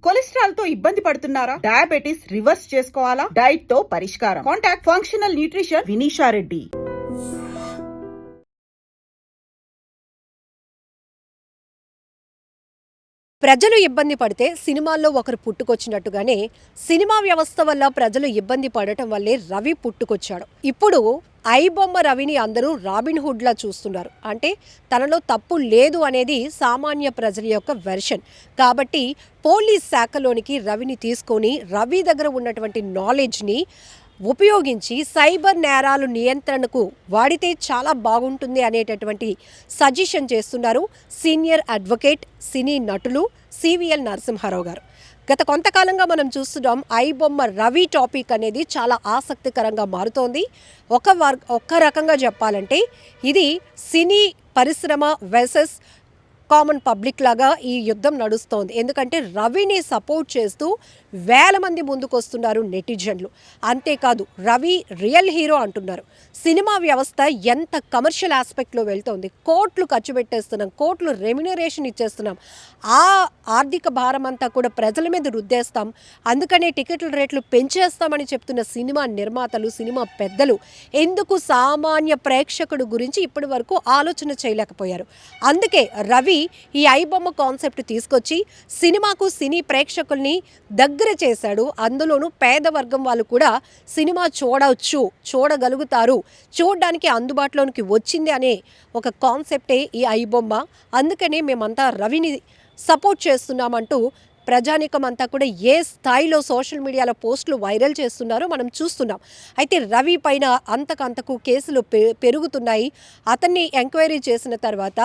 Cholesterol తో ఇబ్బంది పడుతున్నారా? డయాబెటిస్ రివర్స్ చేసుకోవాలా? డైట్ తో పరిష్కారం. Contact functional nutrition Vinisha Reddy. ప్రజలు ఇబ్బంది పడితే సినిమాల్లో ఒకరు పుట్టుకొచ్చినట్టుగానే సినిమా వ్యవస్థ వల్ల ప్రజలు ఇబ్బంది పడటం వల్లే రవి పుట్టుకొచ్చాడు. ఇప్పుడు ఐబొమ్మ రవిని అందరూ రాబిన్ హుడ్లా చూస్తున్నారు. అంటే తనలో తప్పు లేదు అనేది సామాన్య ప్రజల యొక్క వెర్షన్. కాబట్టి పోలీస్ శాఖలోనికి రవిని తీసుకొని రవి దగ్గర ఉన్నటువంటి నాలెడ్జ్ని ఉపయోగించి సైబర్ నేరాలు నియంత్రణకు వాడితే చాలా బాగుంటుంది అనేటటువంటి సజెషన్ చేస్తున్నారు సీనియర్ అడ్వకేట్, సినీ నటులు సివిఎల్ నరసింహారావు గారు. గత కొంతకాలంగా మనం చూస్తున్నాం ఐబొమ్మ రవి టాపిక్ అనేది చాలా ఆసక్తికరంగా మారుతోంది. ఒక్క రకంగా చెప్పాలంటే ఇది సినీ పరిశ్రమ వర్సెస్ కామన్ పబ్లిక్ లాగా ఈ యుద్ధం నడుస్తోంది. ఎందుకంటే రవిని సపోర్ట్ చేస్తూ వేల మంది ముందుకు వస్తున్నారు నెటిజన్లు. అంతేకాదు రవి రియల్ హీరో అంటున్నారు. సినిమా వ్యవస్థ ఎంత కమర్షియల్ ఆస్పెక్ట్లో వెళ్తోంది. కోట్లు ఖర్చు పెట్టేస్తున్నాం, కోట్లు రెమ్యునరేషన్ ఇచ్చేస్తున్నాం. ఆ ఆర్థిక భారం అంతా కూడా ప్రజల మీద రుద్దేస్తాం, అందుకనే టికెట్ల రేట్లు పెంచేస్తామని చెప్తున్న సినిమా నిర్మాతలు, సినిమా పెద్దలు ఎందుకు సామాన్య ప్రేక్షకుడు గురించి ఇప్పటి వరకు ఆలోచన చేయలేకపోయారు. అందుకే రవి ఈ ఐబొమ్మ కాన్సెప్ట్ తీసుకొచ్చి సినిమాకు, సినీ ప్రేక్షకుల్ని దగ్గర చేశాడు. అందులోనూ పేద వర్గం వాళ్ళు కూడా సినిమా చూడగలుగుతారు, చూడడానికి అందుబాటులోనికి వచ్చింది అనే ఒక కాన్సెప్టే ఈ ఐబొమ్మ. అందుకనే మేమంతా రవిని సపోర్ట్ చేస్తున్నామంటూ ప్రజానీకం అంతా కూడా ఏ స్థాయిలో సోషల్ మీడియాలో పోస్టులు వైరల్ చేస్తున్నారో మనం చూస్తున్నాం. అయితే రవి పైన అంతకంతకు కేసులు పెరుగుతున్నాయి. అతన్ని ఎంక్వైరీ చేసిన తర్వాత,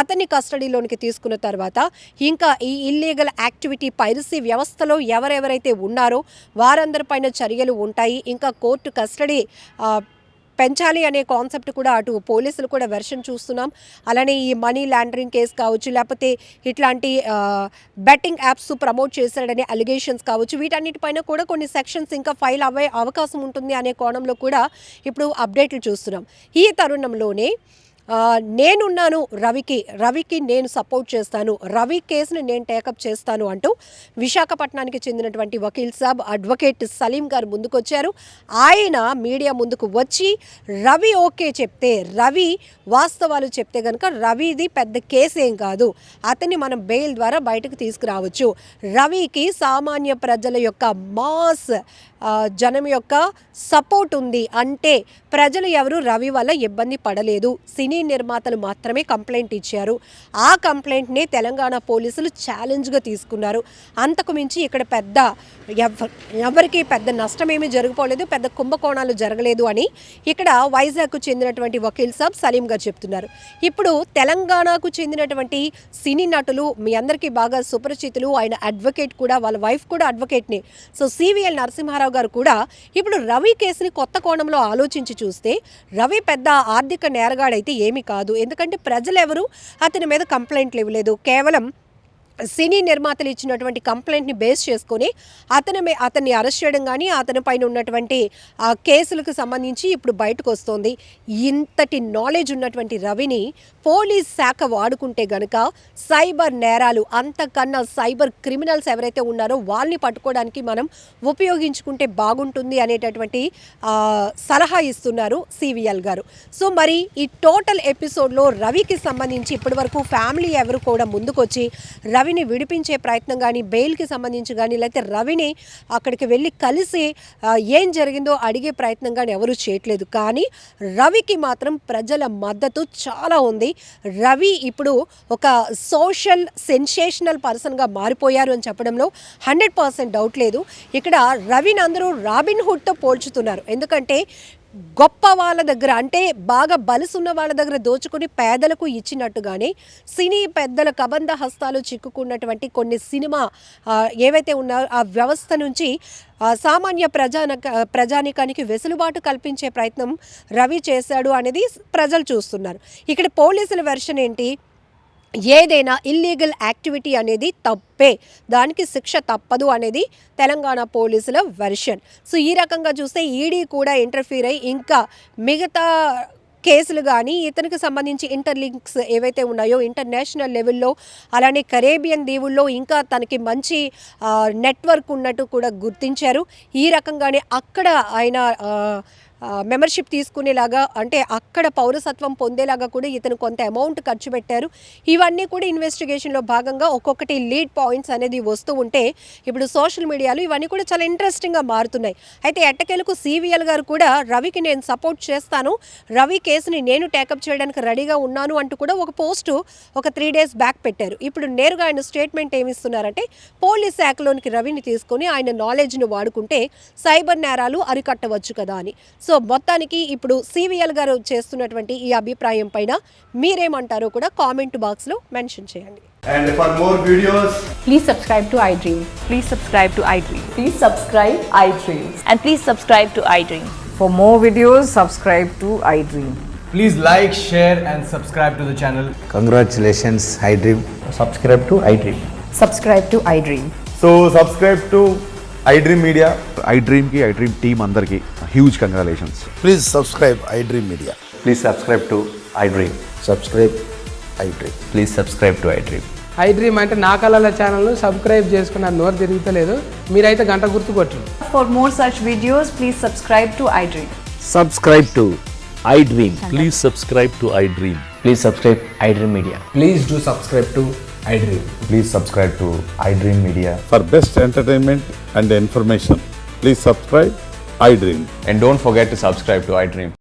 అతన్ని కస్టడీలోనికి తీసుకున్న తర్వాత ఇంకా ఈ ఇల్లీగల్ యాక్టివిటీ పైరసీ వ్యవస్థలో ఎవరెవరైతే ఉన్నారో వారందరిపైన చర్యలు ఉంటాయి. ఇంకా కోర్టు కస్టడీ పెంచాలి అనే కాన్సెప్ట్ కూడా అటు పోలీసులు కూడా వెర్షన్ చూస్తున్నాం. అలానే ఈ మనీ లాండరింగ్ కేసు కావచ్చు, లేకపోతే ఇట్లాంటి బెట్టింగ్ యాప్స్ ప్రమోట్ చేశాడనే అలిగేషన్స్ కావచ్చు, వీటన్నిటిపైన కూడా కొన్ని సెక్షన్స్ ఇంకా ఫైల్ అవ్వే అవకాశం ఉంటుంది అనే కోణంలో కూడా ఇప్పుడు అప్డేట్లు చూస్తున్నాం. ఈ తరుణంలోనే నేనున్నాను, రవికి నేను సపోర్ట్ చేస్తాను, రవి కేసుని నేను టేకప్ చేస్తాను అంటూ విశాఖపట్నానికి చెందినటువంటి వకీల్ సాబ్ అడ్వకేట్ సలీం గారు ముందుకొచ్చారు. ఆయన మీడియా ముందుకు వచ్చి రవి ఓకే చెప్తే, రవి వాస్తవాలు చెప్తే కనుక రవిది పెద్ద కేసు ఏం కాదు, అతన్ని మనం బెయిల్ ద్వారా బయటకు తీసుకురావచ్చు, రవికి సామాన్య ప్రజల యొక్క మాస్ జనం యొక్క సపోర్ట్ ఉంది, అంటే ప్రజలు ఎవరు రవి వల్ల ఇబ్బంది పడలేదు, సినీ నిర్మాతలు మాత్రమే కంప్లైంట్ ఇచ్చారు, ఆ కంప్లైంట్ని తెలంగాణ పోలీసులు ఛాలెంజ్గా తీసుకున్నారు, అంతకు మించి ఇక్కడ పెద్ద ఎవరికి పెద్ద నష్టమేమీ జరగపోలేదు, పెద్ద కుంభకోణాలు జరగలేదు అని ఇక్కడ వైజాగ్కు చెందినటువంటి వకీల్ సాబ్ సలీం గారు చెప్తున్నారు. ఇప్పుడు తెలంగాణకు చెందినటువంటి సినీ నటులు మీ అందరికీ బాగా సుపరిచితులు, ఆయన అడ్వకేట్ కూడా, వాళ్ళ వైఫ్ కూడా అడ్వకేట్ని, సో సివిఎల్ నరసింహారావు గారు కూడా ఇప్పుడు రవి కేసుని కొత్త కోణంలో ఆలోచించి చూస్తే రవి పెద్ద ఆర్థిక నేరగాడైతే ఏమీ కాదు. ఎందుకంటే ప్రజలెవరూ అతని మీద కంప్లైంట్లు ఇవ్వలేదు, కేవలం సినీ నిర్మాతలు ఇచ్చినటువంటి కంప్లైంట్ని బేస్ చేసుకొని అతన్ని అరెస్ట్ చేయడం కానీ అతని పైన ఉన్నటువంటి కేసులకు సంబంధించి ఇప్పుడు బయటకు వస్తుంది. ఇంతటి నాలెడ్జ్ ఉన్నటువంటి రవిని పోలీస్ శాఖ వాడుకుంటే గనక సైబర్ నేరాలు, అంతకన్నా సైబర్ క్రిమినల్స్ ఎవరైతే ఉన్నారో వాళ్ళని పట్టుకోవడానికి మనం ఉపయోగించుకుంటే బాగుంటుంది అనేటటువంటి సలహా ఇస్తున్నారు సివిఎల్ గారు. సో మరి ఈ టోటల్ ఎపిసోడ్లో రవికి సంబంధించి ఇప్పటి వరకు ఫ్యామిలీ ఎవరు కూడా ముందుకొచ్చి రవిని విడిపించే ప్రయత్నం కానీ, బెయిల్కి సంబంధించి కానీ, లేకపోతే రవిని అక్కడికి వెళ్ళి కలిసి ఏం జరిగిందో అడిగే ప్రయత్నం కానీ ఎవరూ చేయట్లేదు. కానీ రవికి మాత్రం ప్రజల మద్దతు చాలా ఉంది. రవి ఇప్పుడు ఒక సోషల్ సెన్సేషనల్ పర్సన్గా మారిపోయారు అని చెప్పడంలో 100% డౌట్ లేదు. ఇక్కడ రవిని అందరూ రాబిన్ హుడ్తో పోల్చుతున్నారు. ఎందుకంటే గొప్ప వాళ్ళ దగ్గర, అంటే బాగా బలుసున్న వాళ్ళ దగ్గర దోచుకుని పేదలకు ఇచ్చినట్టుగానే సినీ పెద్దల కబంధ హస్తాలు చిక్కుకున్నటువంటి కొన్ని సినిమా ఏవైతే ఉన్నాయో ఆ వ్యవస్థ నుంచి సామాన్య ప్రజానికానికి వెసులుబాటు కల్పించే ప్రయత్నం రవి చేశాడు అనేది ప్రజలు చూస్తున్నారు. ఇక్కడ పోలీసుల వెర్షన్ ఏంటి, ఏదైనా ఇల్లీగల్ యాక్టివిటీ అనేది తప్పే, దానికి శిక్ష తప్పదు అనేది తెలంగాణ పోలీసుల వెర్షన్. సో ఈ రకంగా చూస్తే ఈడీ కూడా ఇంటర్ఫీర్ అయ్యి ఇంకా మిగతా కేసులు కానీ ఇతనికి సంబంధించి ఇంటర్లింక్స్ ఏవైతే ఉన్నాయో ఇంటర్నేషనల్ లెవెల్లో, అలానే కరేబియన్ దీవుల్లో ఇంకా తనకి మంచి నెట్వర్క్ ఉన్నట్టు కూడా గుర్తించారు. ఈ రకంగానే అక్కడ ఆయన మెంబర్షిప్ తీసుకునేలాగా, అంటే అక్కడ పౌరసత్వం పొందేలాగా కూడా ఇతను కొంత అమౌంట్ ఖర్చు పెట్టారు. ఇవన్నీ కూడా ఇన్వెస్టిగేషన్లో భాగంగా ఒక్కొక్కటి లీడ్ పాయింట్స్ అనేది వస్తూ ఉంటే ఇప్పుడు సోషల్ మీడియాలో ఇవన్నీ కూడా చాలా ఇంట్రెస్టింగ్గా మారుతున్నాయి. అయితే ఎట్టకేలకు సివిఎల్ గారు కూడా రవికి నేను సపోర్ట్ చేస్తాను, రవి కేసుని నేను టేకప్ చేయడానికి రెడీగా ఉన్నాను అంటూ కూడా ఒక పోస్టు ఒక 3 days బ్యాక్ పెట్టారు. ఇప్పుడు నేరుగా ఆయన స్టేట్మెంట్ ఏమిస్తున్నారంటే పోలీస్ శాఖలోనికి రవిని తీసుకొని ఆయన నాలెడ్జ్ని వాడుకుంటే సైబర్ నేరాలు అరికట్టవచ్చు కదా అని. సో మొత్తానికి ఇప్పుడు సివిఎల్ గారు చేస్తున్నటువంటి ఈ అభిప్రాయం పైన మీరేమంటారో కూడా కామెంట్ బాక్స్లో మెన్షన్ చేయండి. And for more videos, Please subscribe to iDream. Please subscribe to iDream. Please subscribe iDream. And please subscribe to iDream. For more videos, subscribe to iDream. please like, share and subscribe to the channel. Congratulations, iDream. Subscribe to iDream. Subscribe to iDream. So subscribe to iDream Media. iDream की iDream team अंदर की huge congratulations. Please subscribe iDream Media. Please subscribe to iDream. Subscribe iDream. Please subscribe to iDream. iDream అంటే నా కళల ఛానల్ను subscribe చేసుకున్న నోరు తిరుగుతలేదు, మీరైతే గంట గుర్తు కొట్టండి. For more such videos, please subscribe to iDream. Subscribe to iDream. Please subscribe to iDream. Please subscribe iDream Media. Please do subscribe to iDream. Please subscribe to iDream Media. For best entertainment and information, please subscribe iDream. And don't forget to subscribe to iDream.